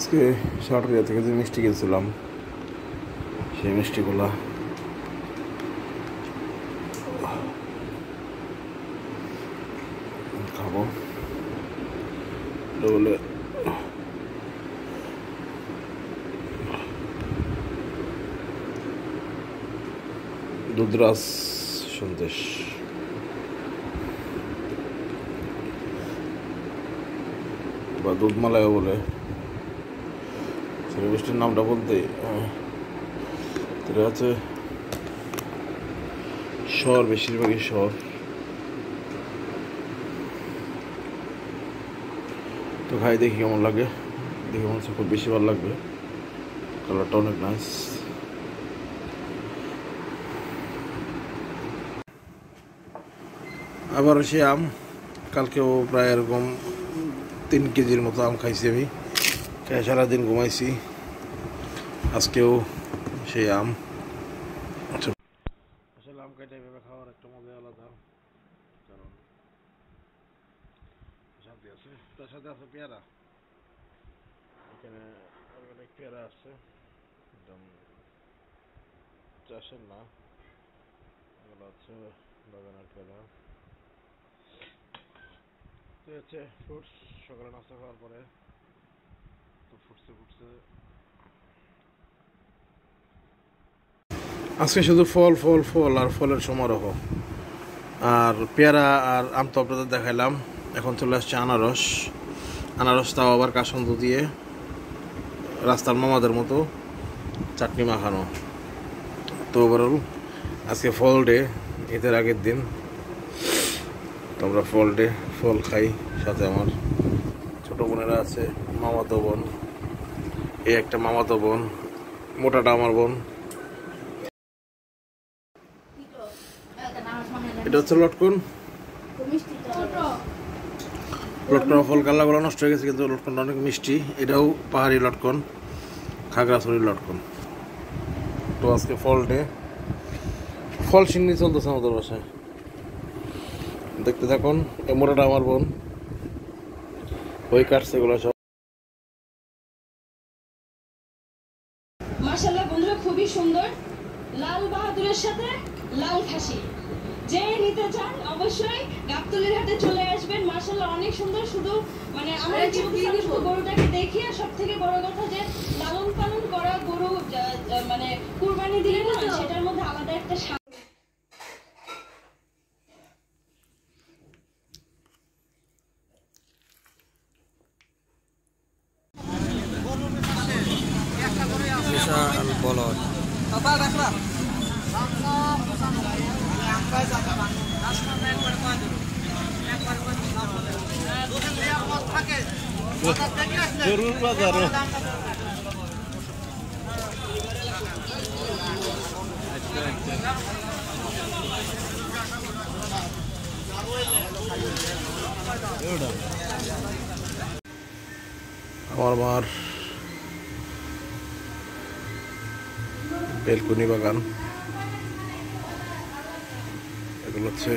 আজকে সাটুরিয়া থেকে যে মিষ্টি কিনছিলাম সেই মিষ্টিগুলা খাবো। বলে দুধরাজ সন্দেশ বা দুধমালাইও বলে, সেই মিষ্টির নামটা বলতে এটা হচ্ছে শহর, বেশিরভাগই শহর। তো খাই দেখি কেমন লাগে, দেখি মনে হচ্ছে খুব বেশি ভালো লাগবে, কালারটা অনেক নাইস। আবার সে আম, কালকেও প্রায় এরকম 3 কেজির মতো আম খাইছি আমি, খাই সারাদিন ঘুমাইছি। আজকেও সেই আম। আসলে আম কাইটা এভাবে খাওয়ার একটা মজা আলাদা, কারণ সাথে আছে, তার সাথে আছে পেয়ারা। এখানে অনেক পেয়ারা আসছে, একদম চাষের না, এগুলো হচ্ছে বাগানের পেয়ারা। তো হচ্ছে ফ্রুটস, সকালে নাস্তা খাওয়ার পরে তো ফুটছে। আজকে শুধু ফল ফল ফল আর ফলের সমারোহ। আর পেয়ারা আর আম তো আপনাদের দেখাইলাম, এখন চলে আসছে আনারস। আনারসটাও আবার কাসন্দ দিয়ে রাস্তার মামাদের মতো চাটনি মাখানো। তো ওভারঅল আজকে ফল ডে, ঈদের আগের দিন। তো আমরা ফল ডে, ফল খাই। সাথে আমার ছোট বোনেরা আছে, মামাতো বোন, এই একটা মামাতো বোন, মোটাটা আমার বোন। এটা হচ্ছে লটকন। লটকন ফল কালাগুলো নষ্ট হয়ে গেছে, কিন্তু লটকনটা অনেক মিষ্টি। এটাও পাহাড়ি লটকন, খাগড়াছড়ির লটকন। তো আজকে ফল ডে, ফল সিন্নি চলতেছে আমাদের বাসায়। দেখতে থাকুন। এই মোটাটা আমার বোন, ওই কাটছে এগুলো সব। মাশাআল্লাহ বন্ধুরা, খুবই সুন্দর। লাল বাহাদুরের সাথে লাল খাসি যে নিতে চান অবশ্যই গাবতলীর হাটে চলে আসবেন। মাশাআল্লাহ অনেক সুন্দর। শুধু মানে আমরা গরুটাকে দেখি, আর সব থেকে বড় কথা যে লালন পালন করা গরু মানে কুরবানি দিলে না, সেটার মধ্যে আলাদা একটা জরুর বাজার। আমার মার বেলকুনি বাগান, এগুলো হচ্ছে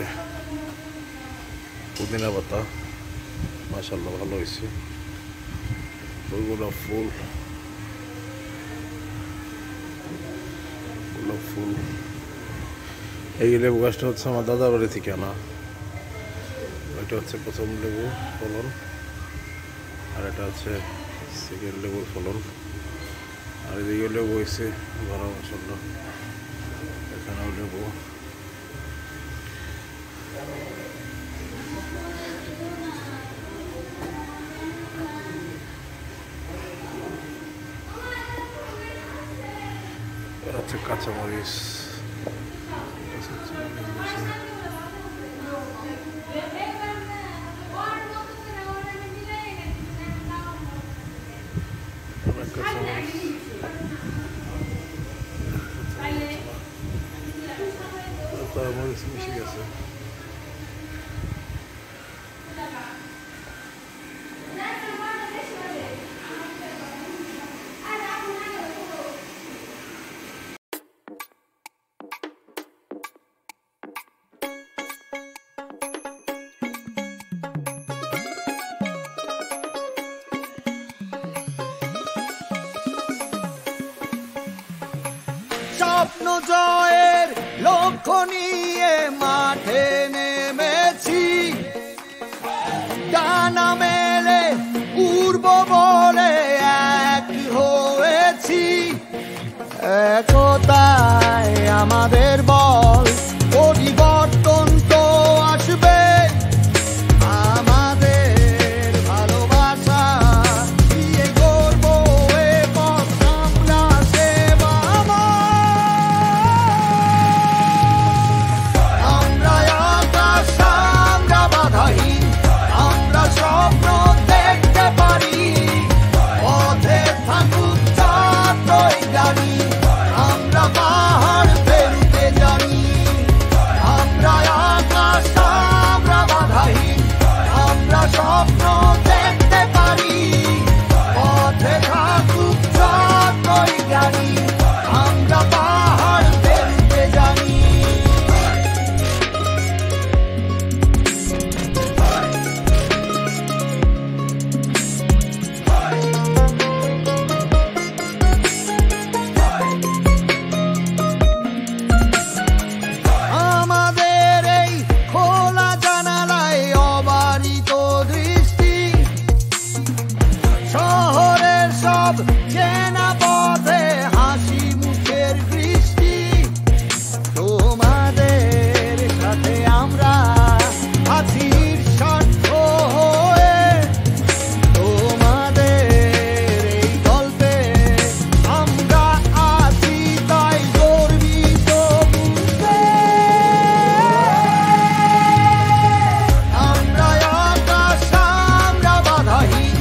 পুদিনা পাতা। মাশাআল্লাহ ভালো হয়েছে, ফুলগুলো ফুল ফুল। এই লেবু গাছটা হচ্ছে আমার দাদার বাড়ি থেকে আনা। ওইটা হচ্ছে প্রথম লেবু ফলন, আর এটা হচ্ছে সেকেন্ড লেবুর ফলন। আর এদিকে লেবু হয়েছে ঘন, মাশাআল্লাহ। এখানেও লেবু। হচ্ছে কাঁচামরিচ। মরিচ মিশে গেছে। স্বপ্ন জয়ের লক্ষ্য নিয়ে মাঠে নেমেছি, ডানা মেলে উড়ব বলে এক হয়েছি। একতাই আমাদের বল, পরিবর্তন তো আসবে। আমাদের ভালোবাসা দিয়ে গড়ব এ পথ আমরা আমরা আকাশ, আমরা বাধাহীন, আমরা স্বপ্ন দেখতে পারি। পথে থাকুক যতই গাড়ি, আমরা পাহাড় পেরুতে জানি। আমরা আকাশ, আমরা বাধাহীন, আমরা স্বপ্ন দেখতে পারি। পথে থাকুক যতই গাড়ি, আমরা পাহাড় পেরুতে জানি। আমাদের এই খোলা জানালায় অবারিত দৃষ্টি, শহরের সব চেনা পথে হাসি মুখের বৃষ্টি। তোমাদের সাথে আমরা আছি স্বার্থ হয়ে, তোমাদের এই গল্পে আমরা আছি তাই গর্বিত বুঝতে। আমরা আকাশ, আমরা বাধাহীন,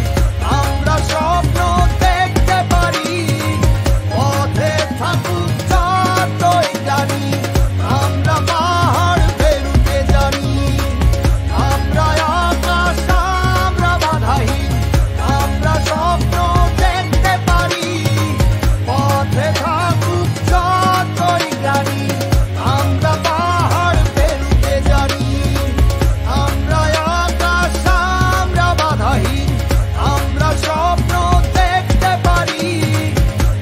আমরা স্বপ্ন দেখতে পারি। পথে থাকুক যতই গাড়ি, আমরা পাহাড় পেরুতে জানি। আমরা আকাশ, আমরা বাধাহীন, আমরা স্বপ্ন দেখতে পারি। পথে থাকুক যতই গাড়ি, আমরা পাহাড় পেরুতে জানি। আমরা আকাশ, আমরা বাধাহীন, আমরা স্বপ্ন দেখতে পারি।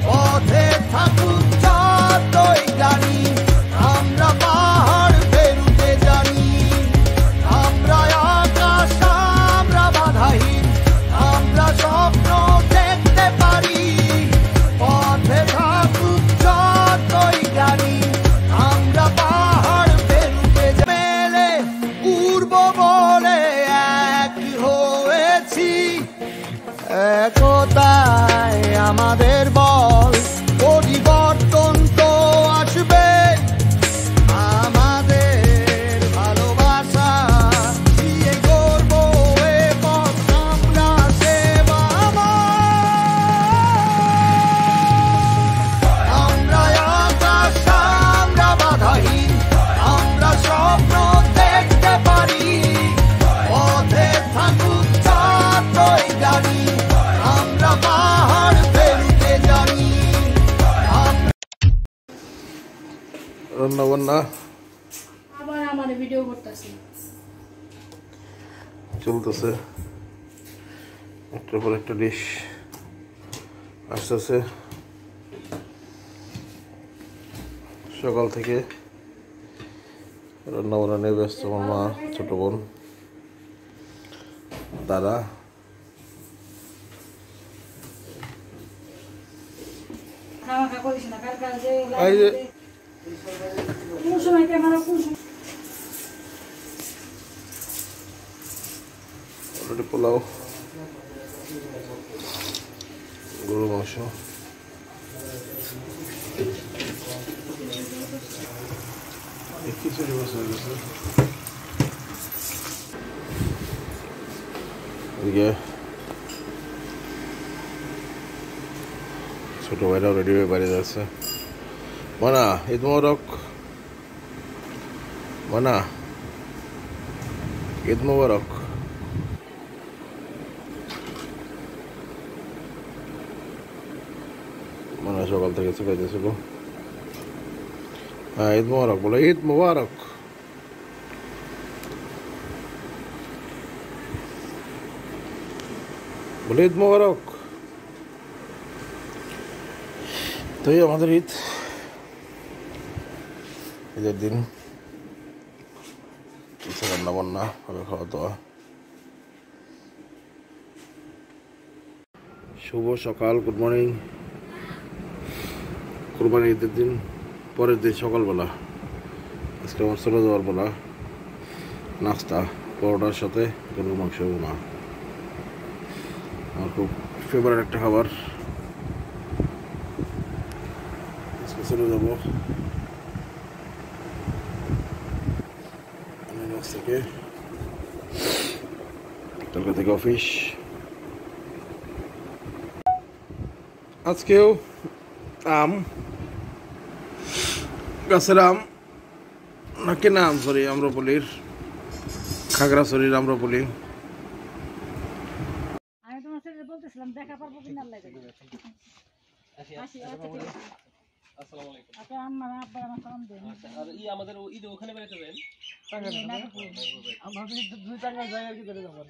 পথে থাকুক যতই গাড়ি, আমরা পাহাড় পেরুতে জানি। আমরা আকাশ, আমরা বাধাহীন, আমরা স্বপ্ন দেখতে পারি। পথে থাকুক যতই গাড়ি, আমরা পাহাড় পেরুতে মেলে উড়ব বলে এক হয়েছি। একতাই আমাদের বল, পরিবর্তন তো আসবে। আমাদের ভালোবাসা দিয়ে গড়ব এ পথ আমরা আমরা আকাশ, আমরা বাধাহীন, আমরা স্বপ্ন দেখতে পারি। পথে থাকুক যতই গাড়ি, আমরা পাহাড় পেরুতে জানি। রান্না বান্না আবার আমার ভিডিও করতেছি। চলতেছে, একটার পর একটা ডিশ আসতেছে। সকাল থেকে রান্না বান্না নিয়ে ব্যস্ত আমার মা, ছোট বোন, দাদা। এই যে অলরেডি পোলাও, গরু মাংস, খিচুড়ি বসে গেছে। এদিকে ছোট ভাইরাও রেডি হয়ে বাইরে যাচ্ছে। মানা, ঈদ মোবারক। মানা, ঈদ মোবারক। মানা সকাল থেকে চুকাইতেছিল। হ্যাঁ, ঈদ মোবারক বলো, ঈদ মোবারক। বলে ঈদ মোবারক। তো এই আমাদের ঈদ ঈদের দিন কিছু রান্না বান্না হবে, খাওয়া দাওয়া। শুভ সকাল, গুড মর্নিং। কোরবানি ঈদের দিন পরের দিন সকালবেলা আজকে আমার চলে যাওয়ার বেলা। নাস্তা পরোটার সাথে গরুর মাংস বোনা, আমার খুব ফেভারিট একটা খাবার। আজকে চলে যাবো থেকে, কলকাতা থেকে অফিস। আজকেও আম, গাছের আম না কেনা আম, সরি আম্রপলির, খাগড়াছড়ির আম্রপলি। আমি তোমার সাথে বলতেছিলাম দেখা পারবো কিনা লাগে। আচ্ছা আমার আব্বা আমার সালাম দেন। আর ই আমাদের ঈদে ওখানে বেড়াতে যাবেন। আমরা 2-4 জায়গায় কি করে যাবো।